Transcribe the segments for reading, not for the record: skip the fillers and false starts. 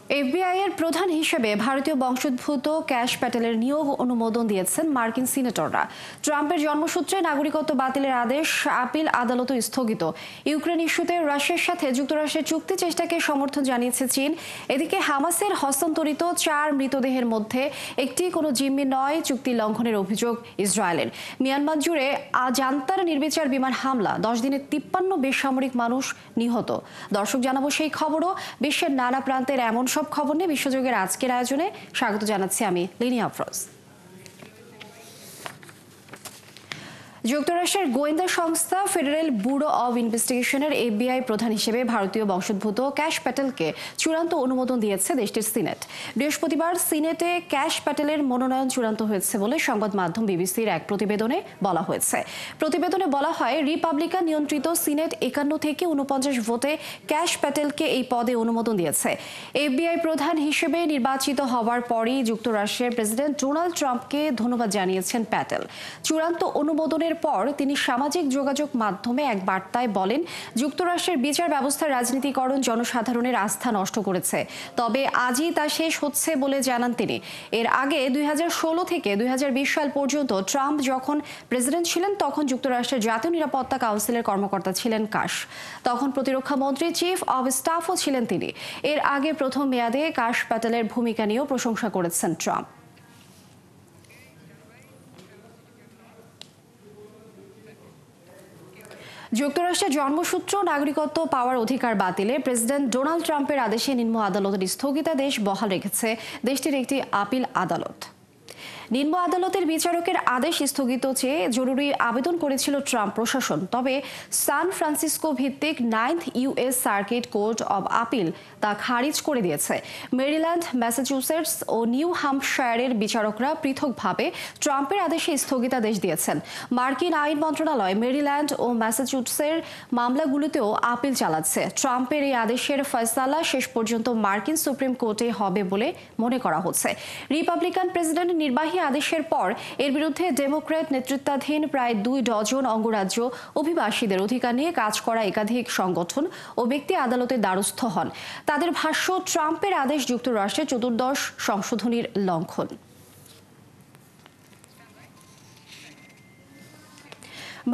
FBI এর প্রধান হিসেবে ভারতীয় বংশোদ্ভূত ক্যাশ প্যাটেলের নিয়োগ অনুমোদন দিয়েছেন মার্কিন সিনেটররা। ট্রাম্পের জন্মসূত্রে নাগরিকত্ব বাতিলের আদেশ আপিল আদালতও স্থগিত। ইউক্রেন ইস্যুতে রাশিয়ার সাথে যুক্তরাষ্ট্রের চুক্তি চেষ্টাকে সমর্থন জানিয়েছে চীন। এদিকে হামাসের হস্তান্তরিত 4 মৃতদেহের মধ্যে একটি কোনো জিম্মি নয়, চুক্তি লঙ্ঘনের অভিযোগ ইসরায়েলের। মিয়ানমার জুড়ে জান্তার নির্বিচার বিমান হামলা, 10 দিনে 53 বেসামরিক মানুষ নিহত। দর্শক, জানাবো সেই খবরও। বিশ্বের নানা প্রান্তের এমন সব খবর নিয়ে বিশ্বযোগের আজকের আয়োজনে স্বাগত জানাচ্ছি আমি লিনি আফরোজ। যুক্তরাষ্ট্রের গোয়েন্দা সংস্থা ফেডারেল ব্যুরো অব ইনভেস্টিগেশনের এফবিআই প্রধান হিসেবে ভারতীয় বংশোদ্ভূত ক্যাশ প্যাটেলকে চূড়ান্ত অনুমোদন দিয়েছে দেশটির সিনেট। বৃহস্পতিবার সিনেটে ক্যাশ প্যাটেলের মনোনয়ন চূড়ান্ত হয়েছে বলে সংবাদ মাধ্যম বিবিসির এক প্রতিবেদনে বলা হয়েছে। প্রতিবেদনে বলা হয়, রিপাবলিকান নিয়ন্ত্রিত সিনেট 51 থেকে 49 ভোটে ক্যাশ প্যাটেলকে এই পদে অনুমোদন দিয়েছে। এফবিআই প্রধান হিসেবে নির্বাচিত হওয়ার পরই যুক্তরাষ্ট্রের প্রেসিডেন্ট ডোনাল্ড ট্রাম্পকে ধন্যবাদ জানিয়েছেন প্যাটেল। চূড়ান্ত অনুমোদনের পর তিনি সামাজিক যোগাযোগ মাধ্যমে এক বার্তায় বলেন, যুক্তরাষ্ট্রের বিচার ব্যবস্থার রাজনীতিকরণ জনসাধারণের আস্থা নষ্ট করেছে, তবে আজই তা শেষ হচ্ছে বলে জানান তিনি। এর আগে 2016 থেকে 2020 সাল পর্যন্ত ট্রাম্প যখন প্রেসিডেন্ট ছিলেন তখন যুক্তরাষ্ট্রের জাতীয় নিরাপত্তা কাউন্সিলের কর্মকর্তা ছিলেন কাশ। তখন প্রতিরক্ষা মন্ত্রী, চিফ অব স্টাফও ছিলেন তিনি। এর আগে প্রথম মেয়াদে কাশ প্যাটেলের ভূমিকা নিয়েও প্রশংসা করেছেন ট্রাম্প। যুক্তরাষ্ট্রের জন্মসূত্র নাগরিকত্ব পাওয়ার অধিকার বাতিলে প্রেসিডেন্ট ডোনাল্ড ট্রাম্পের আদেশে নিম্ন আদালতের স্থগিতাদেশ বহাল রেখেছে দেশটির একটি আপিল আদালত। নিম্ন আদালতের বিচারকের আদেশ স্থগিত চেয়ে জরুরি আবেদন করেছিল ট্রাম্প প্রশাসন, তবে সান ফ্রান্সিসকো ভিত্তিক 9th US circuit court of appeal তা খারিজ করে দিয়েছে। মেরিল্যান্ড, ম্যাসাচুসেটস ও নিউ হ্যাম্পশায়ারের বিচারকরা পৃথকভাবে ট্রাম্পের আদেশে স্থগিতাদেশ দিয়েছেন। মার্কিন আইন মন্ত্রণালয় মেরিল্যান্ড ও ম্যাসাচুসেটসের মামলাগুলোতেও আপিল চালাচ্ছে। ট্রাম্পের এই আদেশের ফয়সালা শেষ পর্যন্ত মার্কিন সুপ্রিম কোর্টে হবে বলে মনে করা হচ্ছে। রিপাবলিকান প্রেসিডেন্ট নির্বাহী আদেশের পর এর বিরুদ্ধে ডেমোক্র্যাট নেতৃত্বাধীন প্রায় 2 ডজন অঙ্গরাজ্য অভিবাসীদের অধিকার নিয়ে কাজ করা একাধিক সংগঠন ও ব্যক্তি আদালতের দ্বারস্থ হন। তাদের ভাষ্য, ট্রাম্পের আদেশ যুক্তরাষ্ট্রের 14th সংশোধনীর লঙ্ঘন।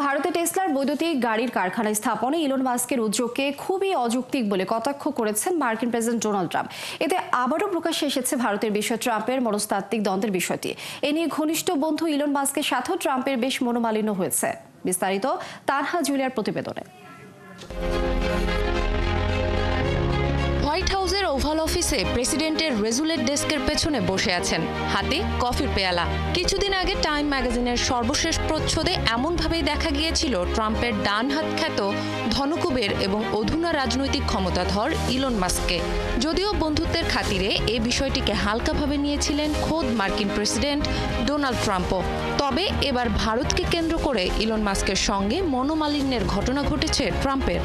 ভারতে টেসলার বৈদ্যুতিক গাড়ির কারখানা স্থাপনে ইলন মাস্কের উদ্যোগকে খুবই অযৌক্তিক বলে কটাক্ষ করেছেন মার্কিন প্রেসিডেন্ট ডোনাল্ড ট্রাম্প। এতে আবারও প্রকাশ্যে এসেছে ভারতের বিষয়ে ট্রাম্পের মনস্তাত্ত্বিক দ্বন্দ্বের বিষয়টি। এ নিয়ে ঘনিষ্ঠ বন্ধু ইলন মাস্কের সাথেও ট্রাম্পের বেশ মনোমালিন্য হয়েছে। বিস্তারিত তানহা জুলিয়ার প্রতিবেদনে। হোয়াইট হাউসের ওভাল অফিসে প্রেসিডেন্টের রেজুলেট ডেস্কের পেছনে বসে আছেন, হাতে কফির পেয়ালা। কিছুদিন আগে টাইম ম্যাগাজিনের সর্বশেষ প্রচ্ছদে এমনভাবেই দেখা গিয়েছিল ট্রাম্পের ডান হাত খ্যাত ধনকুবের এবং অধুনা রাজনৈতিক ক্ষমতাধর ইলন মাস্ককে। যদিও বন্ধুত্বের খাতিরে এ বিষয়টিকে হালকাভাবে নিয়েছিলেন খোদ মার্কিন প্রেসিডেন্ট ডোনাল্ড ট্রাম্পও। তবে এবার ভারতকে কেন্দ্র করে ইলন মাস্কের সঙ্গে মনোমালিন্যের ঘটনা ঘটেছে ট্রাম্পের।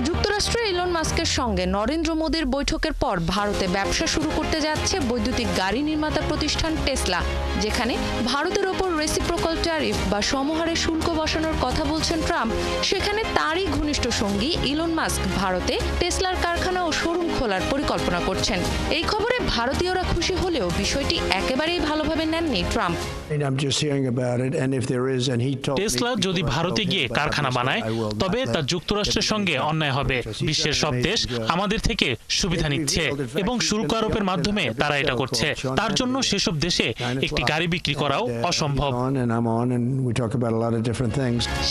যুক্তরাষ্ট্রের ইলন মাস্কের সঙ্গে নরেন্দ্র মোদীর বৈঠকের পর ভারতে ব্যবসা শুরু করতে যাচ্ছে বৈদ্যুতিক গাড়ি নির্মাতা প্রতিষ্ঠান টেসলা, যেখানে ভারতের ওপর রেসিপ্রোকাল ট্যারিফ বা সমহারে শুল্ক বসানোর কথা বলছেন ট্রাম্প। সেখানে তারই ঘনিষ্ঠ সঙ্গী ইলন মাস্ক ভারতে টেসলার কারখানা ও শোরুম খোলার পরিকল্পনা করছেন। এই খবরে ভারতীয়রা খুশি হলেও বিষয়টি একেবারেই ভালোভাবে নেননি ট্রাম্প। টেসলা যদি ভারতে গিয়ে কারখানা বানায় তবে তা যুক্তরাষ্ট্রের সঙ্গে অন্যায় হবে। বিশ্বের সব দেশ আমাদের থেকে সুবিধা নিচ্ছে এবং শুল্ক আরোপের মাধ্যমে তারা এটা করছে। তার জন্য সেসব দেশে একটি গাড়ি বিক্রি করাও অসম্ভব।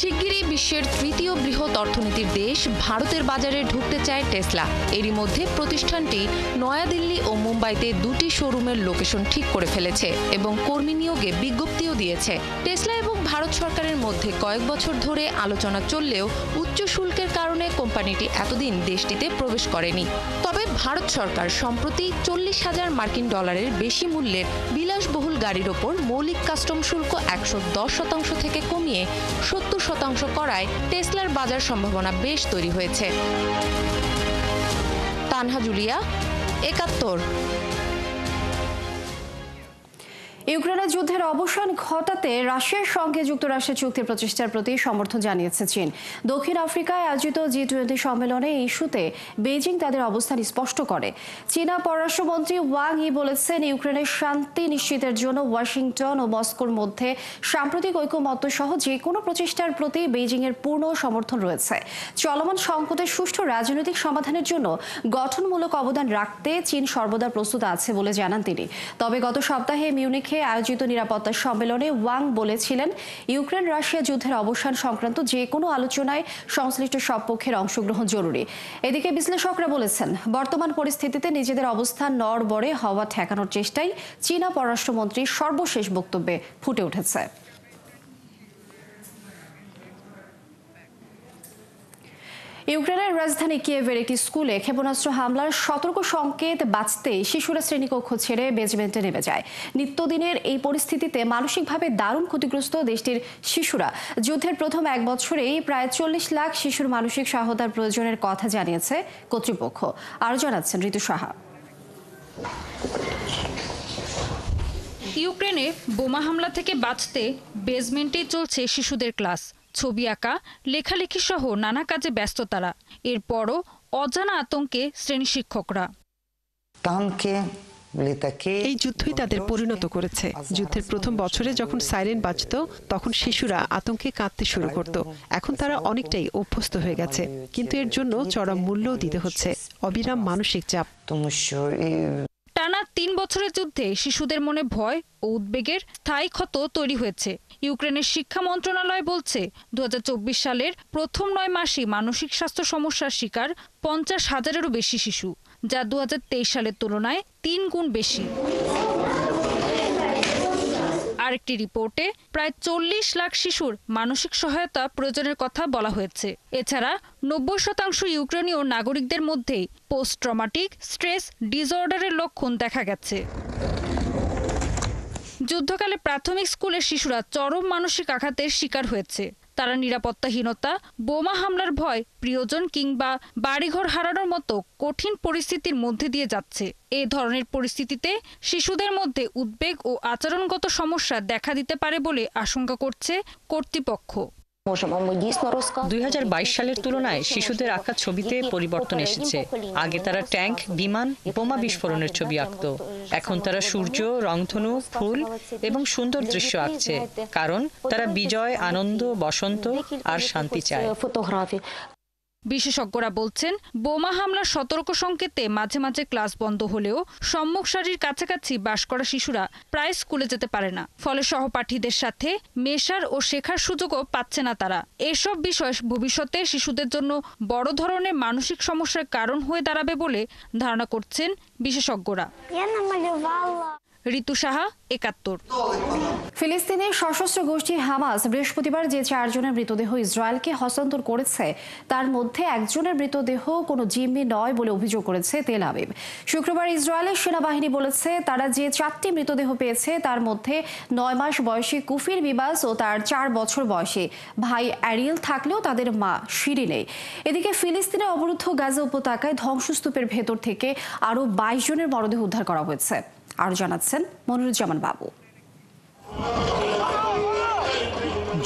শিগগিরই বিশ্বের 3য় বৃহৎ অর্থনীতির দেশ ভারতের বাজারে ঢুকতে চায় টেসলা। এরই মধ্যে প্রতিষ্ঠানটি নয়াদিল্লি ও মুম্বাইতে 2টি শোরুমের লোকেশন ঠিক করে ফেলেছে এবং কর্মী নিয়োগে বিজ্ঞপ্তিও দিয়েছে। টেসলা এবং ভারত সরকারের মধ্যে কয়েক বছর ধরে আলোচনা চললেও উচ্চ শুল্কের কারণে কোম্পানিটি এতদিন দেশটিতে প্রবেশ করেনি। তবে ভারত সরকার সম্প্রতি $40,000 বেশি মূল্যের বিলাসবহুল গাড়ির ওপর মৌলিক কাস্টম শুল্ক 110% থেকে কমিয়ে 70% করায় টেসলার বাজার সম্ভাবনা বেশ তৈরি হয়েছে। তানহা জুলিয়া, 71। ইউক্রেনের যুদ্ধের অবসান ঘটাতে রাশিয়ার সঙ্গে যুক্তরাষ্ট্রের চুক্তির প্রচেষ্টার প্রতি সমর্থন জানিয়েছে চীন। দক্ষিণ আফ্রিকায় আয়োজিত G20 সম্মেলনে এই ইস্যুতে বেইজিং তাদের অবস্থান স্পষ্ট করে। চীনা পররাষ্ট্রমন্ত্রী ওয়াং ই বলেছেন, ইউক্রেনের শান্তি নিশ্চিতের জন্য ওয়াশিংটন ও মস্কোর মধ্যে সাম্প্রতিক ঐকমত্য সহ যে কোনো প্রচেষ্টার প্রতি বেইজিংয়ের পূর্ণ সমর্থন রয়েছে। চলমান সংকটের সুষ্ঠু রাজনৈতিক সমাধানের জন্য গঠনমূলক অবদান রাখতে চীন সর্বদা প্রস্তুত আছে বলে জানান তিনি। তবে গত সপ্তাহে মিউনিখে আয়োজিত নিরাপত্তা সম্মেলনে ওয়াং বলেছিলেন, ইউক্রেন রাশিয়া যুদ্ধের অবসান সংক্রান্ত যে কোনো আলোচনায় সংশ্লিষ্ট সব পক্ষের অংশগ্রহণ জরুরি। এদিকে বিশ্লেষকরা বলেছেন, বর্তমান পরিস্থিতিতে নিজেদের অবস্থান নড়বড়ে হওয়া ঠেকানোর চেষ্টাই চীনা পররাষ্ট্রমন্ত্রীর সর্বশেষ বক্তব্যে ফুটে উঠেছে। ইউক্রেনের রাজধানী কিয়েভের একটি স্কুলে ক্ষেপণাস্ত্র হামলার সতর্ক সংকেত বাজতেই শিশুরা শ্রেণীকক্ষ ছেড়ে বেজমেন্টে নেমে যায়। নিত্যদিনের এই পরিস্থিতিতে মানসিকভাবে দারুণ ক্ষতিগ্রস্ত দেশটির শিশুরা। যুদ্ধের প্রথম এক বছরেই প্রায় 40 লাখ শিশুর মানসিক সহায়তার প্রয়োজনের কথা জানিয়েছে কর্তৃপক্ষ। আরও জানাচ্ছেন ঋতু সাহা। ইউক্রেনে বোমা হামলা থেকে বাঁচতে বেজমেন্টেই চলছে শিশুদের ক্লাস। ছবি আঁকা, লেখালেখি সহ নানা কাজে ব্যস্ত তারা। এরপরও অজানা আতঙ্কে শ্রেণী শিক্ষকরা। এই যুদ্ধই তাদের পরিণত করেছে। যুদ্ধের প্রথম বছরে যখন সাইরেন বাজতো তখন শিশুরা আতঙ্কে কাঁদতে শুরু করত। এখন তারা অনেকটাই অভ্যস্ত হয়ে গেছে, কিন্তু এর জন্য চড়া মূল্যও দিতে হচ্ছে, অবিরাম মানসিক চাপ। টানা 3 বছরের যুদ্ধে শিশুদের মনে ভয় ও উদ্বেগের স্থায়ী ক্ষত তৈরি হয়েছে। ইউক্রেনের শিক্ষা মন্ত্রণালয় বলছে, 2024 সালের প্রথম 9 মাসেই মানসিক স্বাস্থ্য সমস্যার শিকার 50,000-এরও বেশি শিশু, যা 2023 সালের তুলনায় 3 গুণ বেশি। আরেকটি রিপোর্টে প্রায় 40 লাখ শিশুর মানসিক সহায়তা প্রয়োজনের কথা বলা হয়েছে। এছাড়া 90% ইউক্রেনীয় নাগরিকদের মধ্যেই পোস্ট ট্রমাটিক স্ট্রেস ডিসঅর্ডারের লক্ষণ দেখা গেছে। যুদ্ধকালে প্রাথমিক স্কুলের শিশুরা চরম মানসিক আঘাতের শিকার হয়েছে। তারা নিরাপত্তাহীনতা, বোমা হামলার ভয়, প্রিয়জন কিংবা বাড়িঘর হারানোর মতো কঠিন পরিস্থিতির মধ্যে দিয়ে যাচ্ছে। এই ধরনের পরিস্থিতিতে শিশুদের মধ্যে উদ্বেগ ও আচরণগত সমস্যা দেখা দিতে পারে বলে আশঙ্কা করছে কর্তৃপক্ষ। 2022 সালের তুলনায় শিশুদের আঁকা ছবিতে পরিবর্তন এসেছে। আগে তারা ট্যাঙ্ক, বিমান, বোমা বিস্ফোরণের ছবি আঁকত। এখন তারা সূর্য, রংধনু, ফুল এবং সুন্দর দৃশ্য আঁকছে, কারণ তারা বিজয়, আনন্দ, বসন্ত আর শান্তি চায়। বিশেষজ্ঞরা বলছেন, বোমা হামলার সতর্ক সংকেতে মাঝে মাঝে ক্লাস বন্ধ হলেও সম্মুখ সারির কাছাকাছি বাস করা শিশুরা প্রায় স্কুলে যেতে পারে না। ফলে সহপাঠীদের সাথে মেশার ও শেখার সুযোগও পাচ্ছে না তারা। এসব বিষয় ভবিষ্যতে শিশুদের জন্য বড় ধরনের মানসিক সমস্যার কারণ হয়ে দাঁড়াবে বলে ধারণা করছেন বিশেষজ্ঞরা। ঋতু সাহা, 71। ফিলিস্তিনের সশস্ত্র গোষ্ঠী হামাস বৃহস্পতিবার যে 4 জনের মৃতদেহ ইসরায়েলকে হস্তান্তর করেছে, তার মধ্যে একজনের মৃতদেহ কোনো জিম্মি নয় বলে অভিযোগ করেছে তেল আবিব। শুক্রবার ইসরায়েলের সেনাবাহিনী বলেছে, তারা যে 4টি মৃতদেহ পেয়েছে তার মধ্যে 9 মাস বয়সী কুফির বিবাস ও তার 4 বছর বয়সী ভাই অ্যারিয়েল থাকলেও তাদের মা শিরি নেই। এদিকে ফিলিস্তিনের অবরুদ্ধ গাজা উপত্যকায় ধ্বংসস্তূপের ভেতর থেকে আরও 22 জনের মরদেহ উদ্ধার করা হয়েছে। আরও জানাচ্ছেন মনিরুজ্জামান বাবু।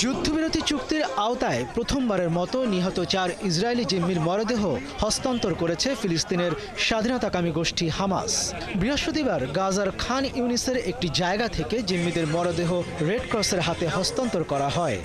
যুদ্ধবিরতি চুক্তির আওতায় প্রথমবারের মতো নিহত 4 ইসরায়েলি জিম্মির মরদেহ হস্তান্তর করেছে ফিলিস্তিনের স্বাধীনতাকামী গোষ্ঠী হামাস। বৃহস্পতিবার গাজার খান ইউনিসের একটি জায়গা থেকে জিম্মিদের মরদেহ রেড ক্রসের হাতে হস্তান্তর করা হয়।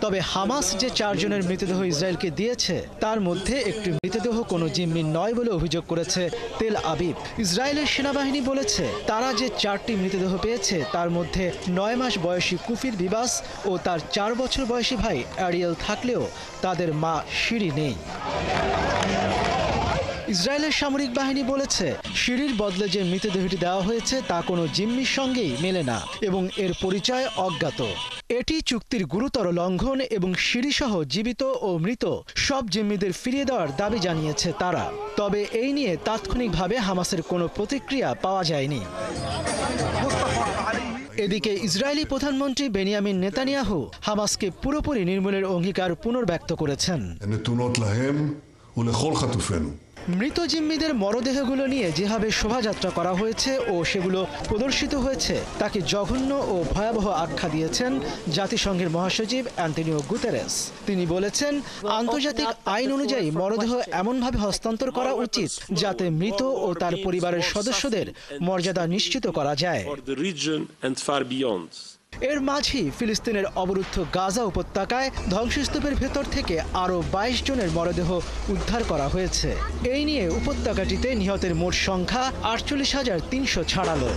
তবে হামাস যে 4 জনের মৃতদেহ ইসরায়েলকে দিয়েছে তার মধ্যে একটি মৃতদেহ কোনো জিম্মি নয় বলে অভিযোগ করেছে তেল আবিব। ইসরায়েলের সেনাবাহিনী বলেছে, তারা যে 4টি মৃতদেহ পেয়েছে তার মধ্যে 9 মাস বয়সী কুফির বিবাস ও তার 4 বছর বয়সী ভাই অ্যারিয়েল থাকলেও তাদের মা শিরি নেই। ইসরায়েলের সামরিক বাহিনী বলেছে, শিরির বদলে যে মৃতদেহটি দেওয়া হয়েছে তা কোনো জিম্মির সঙ্গেই মেলে না এবং এর পরিচয় অজ্ঞাত। এটি চুক্তির গুরুতর লঙ্ঘন এবং শিরিসহ জীবিত ও মৃত সব জিম্মিদের ফিরিয়ে দেওয়ার দাবি জানিয়েছে তারা। তবে এই নিয়ে তাৎক্ষণিকভাবে হামাসের কোনো প্রতিক্রিয়া পাওয়া যায়নি। এদিকে ইসরায়েলি প্রধানমন্ত্রী বেনিয়ামিন নেতানিয়াহু হামাসকে পুরোপুরি নির্মূলের অঙ্গীকার পুনর্ব্যক্ত করেছেন। মৃত জিম্মিদের মরদেহগুলো নিয়ে যেভাবে শোভাযাত্রা করা হয়েছে ও সেগুলো প্রদর্শিত হয়েছে তাকে জঘন্য ও ভয়াবহ আখ্যা দিয়েছেন জাতিসংঘের মহাসচিব অ্যান্টনিও গুতেরেস। তিনি বলেছেন, আন্তর্জাতিক আইন অনুযায়ী মরদেহ এমনভাবে হস্তান্তর করা উচিত যাতে মৃত ও তার পরিবারের সদস্যদের মর্যাদা নিশ্চিত করা যায়। এর মাঝেই ফিলিস্তিনের অবরুদ্ধ গাজা উপত্যকায় ধ্বংসস্তূপের ভেতর থেকে আরও ২২ জনের মরদেহ উদ্ধার করা হয়েছে। এই নিয়ে উপত্যকাটিতে নিহতের মোট সংখ্যা ৪৮,৩০০ ছাড়ালো।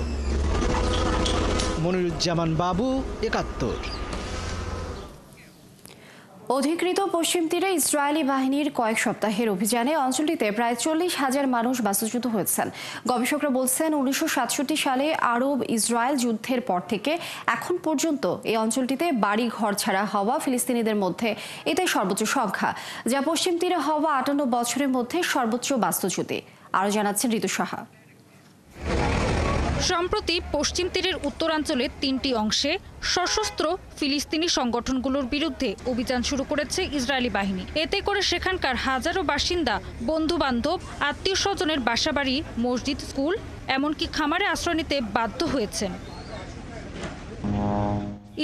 মনিরুজ্জামান বাবু, ৭১। অধিকৃত পশ্চিম তীরে ইসরায়েলি বাহিনীর কয়েক সপ্তাহের অভিযানে অঞ্চলটিতে প্রায় ৪০,০০০ মানুষ বাস্তুচ্যুত হয়েছেন। গবেষকরা বলছেন, ১৯৬৭ সালে আরব ইসরায়েল যুদ্ধের পর থেকে এখন পর্যন্ত এই অঞ্চলটিতে বাড়ি ঘর ছাড়া হওয়া ফিলিস্তিনিদের মধ্যে এটাই সর্বোচ্চ সংখ্যা, যা পশ্চিম তীরে হওয়া ৫৮ বছরের মধ্যে সর্বোচ্চ বাস্তুচ্যুতি। আরও জানাচ্ছেন ঋতু সাহা। সম্প্রতি পশ্চিম তীরের উত্তরাঞ্চলের ৩টি অংশে সশস্ত্র ফিলিস্তিনি সংগঠনগুলোর বিরুদ্ধে অভিযান শুরু করেছে ইসরায়েলি বাহিনী। এতে করে সেখানকার হাজারো বাসিন্দা বন্ধু বান্ধব, আত্মীয় স্বজনের বাসাবাড়ি, মসজিদ, স্কুল, এমনকি খামারে আশ্রয় নিতে বাধ্য হয়েছেন।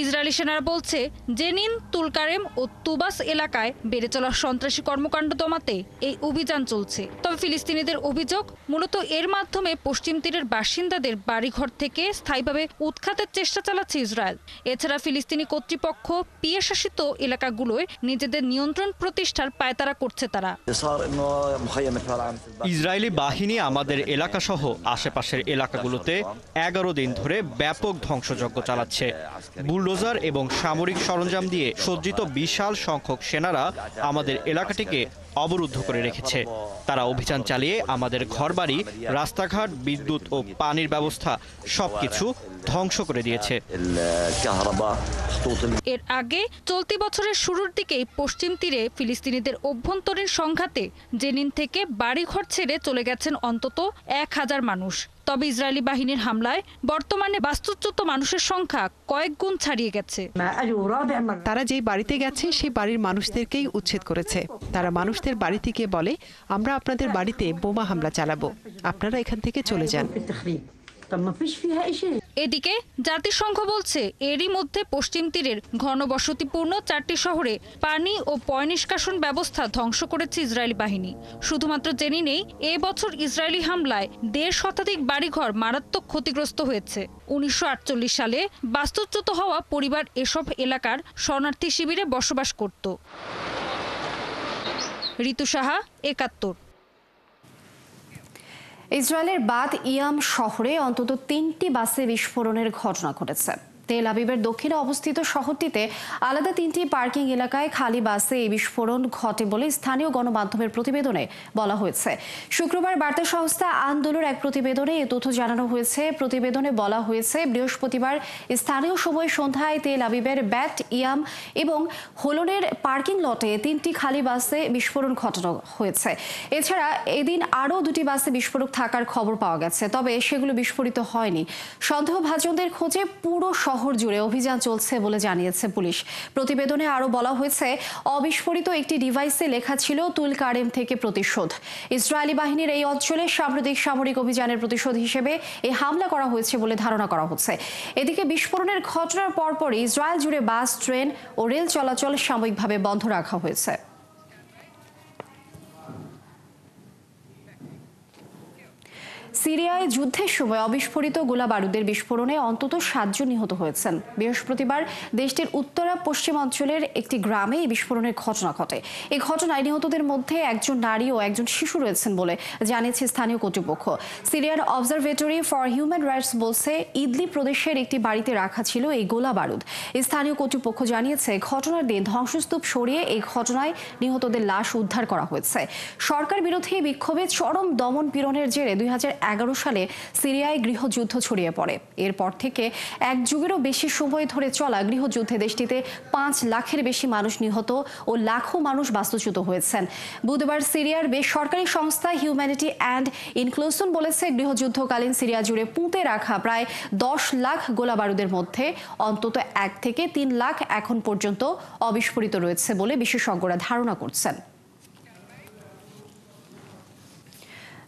ইসরায়েলি সেনারা বলছে, জেনিন, তুলকারেম ও তুবাস এলাকায় বেড়ে চলা সন্ত্রাসী কর্মকাণ্ড দমাতে এই অভিযান চলছে। তবে ফিলিস্তিনিদের অভিযোগ, মূলত এর মাধ্যমে পশ্চিম তীরের বাসিন্দাদের বাড়িঘর থেকে স্থায়ীভাবে উৎখাতের চেষ্টা চালাচ্ছে ইসরায়েল। এছাড়া ফিলিস্তিনি কর্তৃপক্ষ পিএ শাসিত এলাকাগুলোয় নিজেদের নিয়ন্ত্রণ প্রতিষ্ঠার পায়তারা করছে তারা। ইসরায়েলি বাহিনী আমাদের এলাকাসহ আশেপাশের এলাকাগুলোতে ১১ দিন ধরে ব্যাপক ধ্বংসযজ্ঞ চালাচ্ছে। বুলডোজার এবং সামরিক সরঞ্জাম দিয়ে সজ্জিত বিশাল সংখ্যক সেনারা আমাদের এলাকাটিকে অবরুদ্ধ করে রেখেছে। তারা অভিযান চালিয়ে আমাদের ঘরবাড়ি, রাস্তাঘাট, বিদ্যুৎ ও পানির ব্যবস্থা সবকিছু ধ্বংস করে দিয়েছে। এর আগে চলতি বছরের শুরুর দিকেই পশ্চিম তীরে ফিলিস্তিনিদের অভ্যন্তরীণ সংঘাতে জেনিন থেকে বাড়িঘর ছেড়ে চলে গেছেন অন্তত ১,০০০ মানুষ। তবে ইসরায়েলি বাহিনীর হামলায় বর্তমানে বাস্তুচ্যুত মানুষের সংখ্যা কয়েক গুণ ছাড়িয়ে গেছে। তারা যেই বাড়িতে গেছে সেই বাড়ির মানুষদেরকেই উচ্ছেদ করেছে। তারা মানুষদের বাড়িতে গিয়ে বলে, আমরা আপনাদের বাড়িতে বোমা হামলা চালাবো, আপনারা এখান থেকে চলে যান। এদিকে জাতিসংঘ বলছে, এরই মধ্যে পশ্চিম তীরের ঘনবসতিপূর্ণ ৪টি শহরে পানি ও পয়ঃনিষ্কাশন ব্যবস্থা ধ্বংস করেছে ইসরায়েলি বাহিনী। শুধুমাত্র জেনিনেই এবছর ইসরায়েলি হামলায় ১৫০ শতাধিক বাড়িঘর মারাত্মক ক্ষতিগ্রস্ত হয়েছে। ১৯৪৮ সালে বাস্তুচ্যুত হওয়া পরিবার এসব এলাকার শরণার্থী শিবিরে বসবাস করত। ঋতু সাহা, ৭১। ইসরায়েলের বাদ ইয়াম শহরে অন্তত ৩টি বাসে বিস্ফোরণের ঘটনা ঘটেছে। তেল আবিবের দক্ষিণে অবস্থিত শহরটিতে আলাদা ৩টি পার্কিং এলাকায় খালি বাসে এই বিস্ফোরণ ঘটে বলে স্থানীয় গণমাধ্যমের প্রতিবেদনে বলা হয়েছে। শুক্রবার বার্তা সংস্থা আন্দোলনের এক প্রতিবেদনে এ তথ্য জানানো হয়েছে। প্রতিবেদনে বলা হয়েছে, বৃহস্পতিবার স্থানীয় সময় সন্ধ্যায় তেল আবিবের ব্যাট ইয়াম এবং হোলনের পার্কিং লটে ৩টি খালি বাসে বিস্ফোরণ ঘটানো হয়েছে। এছাড়া এদিন আরও 2টি বাসে বিস্ফোরক থাকার খবর পাওয়া গেছে, তবে সেগুলো বিস্ফোরিত হয়নি। সন্দেহভাজনদের খোঁজে পুরো শহর জুড়ে অভিযান চলছে বলে জানিয়েছে পুলিশ। প্রতিবেদনে আরও বলা হয়েছে, অবিস্ফোরিত একটি ডিভাইসে লেখা ছিল তুলকারেম থেকে প্রতিশোধ। ইসরায়েলি বাহিনীর এই অঞ্চলে সাম্প্রতিক সামরিক অভিযানের প্রতিশোধ হিসেবে এই হামলা করা হয়েছে বলে ধারণা করা হচ্ছে। এদিকে বিস্ফোরণের ঘটনার পরপরই ইসরায়েল জুড়ে বাস, ট্রেন ও রেল চলাচল সাময়িকভাবে বন্ধ রাখা হয়েছে। সিরিয়ায় যুদ্ধের সময় অবিস্ফোরিত গোলা বারুদের বিস্ফোরণে অন্তত 7 জন নিহত হয়েছেন। বৃহস্পতিবার দেশটির উত্তরা পশ্চিম অঞ্চলের একটি গ্রামে এই বিস্ফোরণের ঘটনা ঘটে। এই ঘটনায় নিহতদের মধ্যে একজন নারী ও একজন শিশু রয়েছেন বলে জানিয়েছে স্থানীয় কর্তৃপক্ষ। Syrian observatory for human rights বলছে, ইদলিব প্রদেশের একটি বাড়িতে রাখা ছিল এই গোলা বারুদ। স্থানীয় কর্তৃপক্ষ জানিয়েছে, ঘটনার দিন ধ্বংসস্তূপ সরিয়ে এই ঘটনায় নিহতদের লাশ উদ্ধার করা হয়েছে। সরকার বিরোধী বিক্ষোভে চরম দমন পীড়নের জেরে 2011 সালে সিরিয়ায় গৃহযুদ্ধ ছড়িয়ে পড়ে। এরপর থেকে এক যুগেরও বেশি সময় ধরে চলা গৃহযুদ্ধে দেশটিতে 5 লাখের বেশি মানুষ নিহত ও লাখো মানুষ বাস্তুচ্যুত হয়েছেন। বুধবার সিরিয়ার বেসরকারি সংস্থা হিউম্যানিটি অ্যান্ড ইনক্লুশন বলেছে, গৃহযুদ্ধকালীন সিরিয়া জুড়ে পুঁতে রাখা প্রায় 10 লাখ গোলাবারুদের মধ্যে অন্তত 1 থেকে 3 লাখ এখন পর্যন্ত অবিস্ফোরিত রয়েছে বলে বিশেষজ্ঞরা ধারণা করছেন।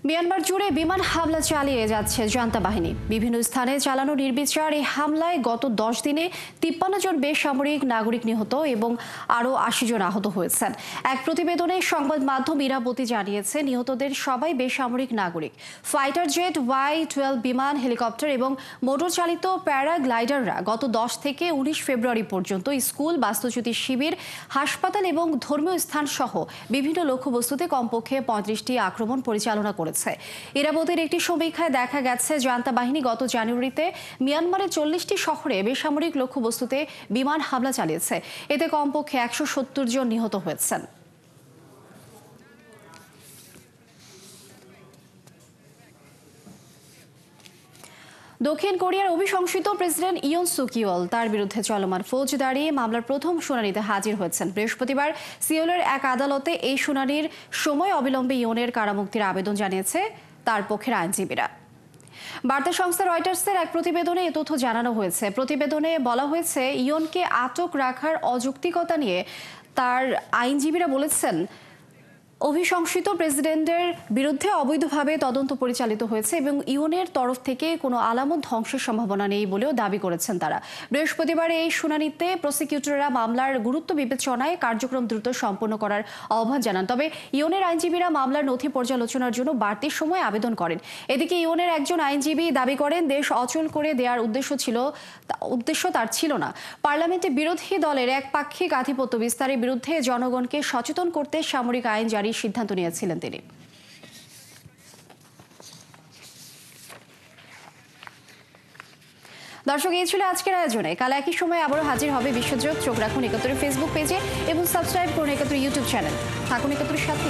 মিয়ানমার জুড়ে বিমান হামলা চালিয়ে যাচ্ছে জান্তা বাহিনী। বিভিন্ন স্থানে চালানো নির্বিচার এই হামলায় গত 10 দিনে 53 জন বেসামরিক নাগরিক নিহত এবং আরও 80 জন আহত হয়েছেন। এক প্রতিবেদনে সংবাদ মাধ্যম ইরাবতী জানিয়েছে, নিহতদের সবাই বেসামরিক নাগরিক। ফাইটার জেট, Y-12 বিমান, হেলিকপ্টার এবং মোটর চালিত প্যারাগ্লাইডাররা গত 10 থেকে 19 ফেব্রুয়ারি পর্যন্ত স্কুল, বাস্তুচ্যুতি শিবির, হাসপাতাল এবং ধর্মীয় স্থান সহ বিভিন্ন লক্ষ্যবস্তুতে কমপক্ষে 35টি আক্রমণ পরিচালনা করেছে। ইরাবতীর একটি সমীক্ষায় দেখা গেছে, জান্তা বাহিনী গত জানুয়ারিতে মিয়ানমারের 40টি শহরে বেসামরিক লক্ষ্যবস্তুতে বিমান হামলা চালিয়েছে। এতে কমপক্ষে 170 জন নিহত হয়েছেন। দক্ষিণ কোরিয়ার অভিশংসিত প্রেসিডেন্ট ইয়ন সুক ইয়েল তার বিরুদ্ধে চলমান ফৌজদারি মামলার প্রথম শুনানিতে হাজির হয়েছেন। বৃহস্পতিবার সিওলের এক আদালতে এই শুনানির সময় অবিলম্বে ইয়নের কারামুক্তির আবেদন জানিয়েছে তার পক্ষের আইনজীবীরা। বার্তা সংস্থা রয়টার্সের এক প্রতিবেদনে এ তথ্য জানানো হয়েছে। প্রতিবেদনে বলা হয়েছে, ইয়নকে আটক রাখার অযৌক্তিকতা নিয়ে তার আইনজীবীরা বলেছেন, অভিশংসিত প্রেসিডেন্টের বিরুদ্ধে অবৈধভাবে তদন্ত পরিচালিত হয়েছে এবং ইয়নের তরফ থেকে কোনো আলামত ধ্বংসের সম্ভাবনা নেই বলেও দাবি করেছেন তারা। বৃহস্পতিবার এই শুনানিতে প্রসিকিউটররা মামলার গুরুত্ব বিবেচনায় কার্যক্রম দ্রুত সম্পন্ন করার আহ্বান জানান। তবে ইয়নের আইনজীবীরা মামলার নথি পর্যালোচনার জন্য বাড়তি সময় আবেদন করেন। এদিকে ইয়নের একজন আইনজীবী দাবি করেন, দেশ অচল করে দেওয়ার উদ্দেশ্য তার ছিল না। পার্লামেন্টে বিরোধী দলের একপাক্ষিক আধিপত্য বিস্তারের বিরুদ্ধে জনগণকে সচেতন করতে সামরিক আইন জারি সিদ্ধান্ত নিয়েছিলেন তিনি। দর্শক, এই ছিল আজকের আয়োজনে। কাল একই সময় আবারও হাজির হবে বিশ্বজোগ। চোখ রাখুন 71 ফেসবুক পেজে এবং সাবস্ক্রাইব করুন 71 ইউটিউব চ্যানেল। থাকুন 71 সাথে।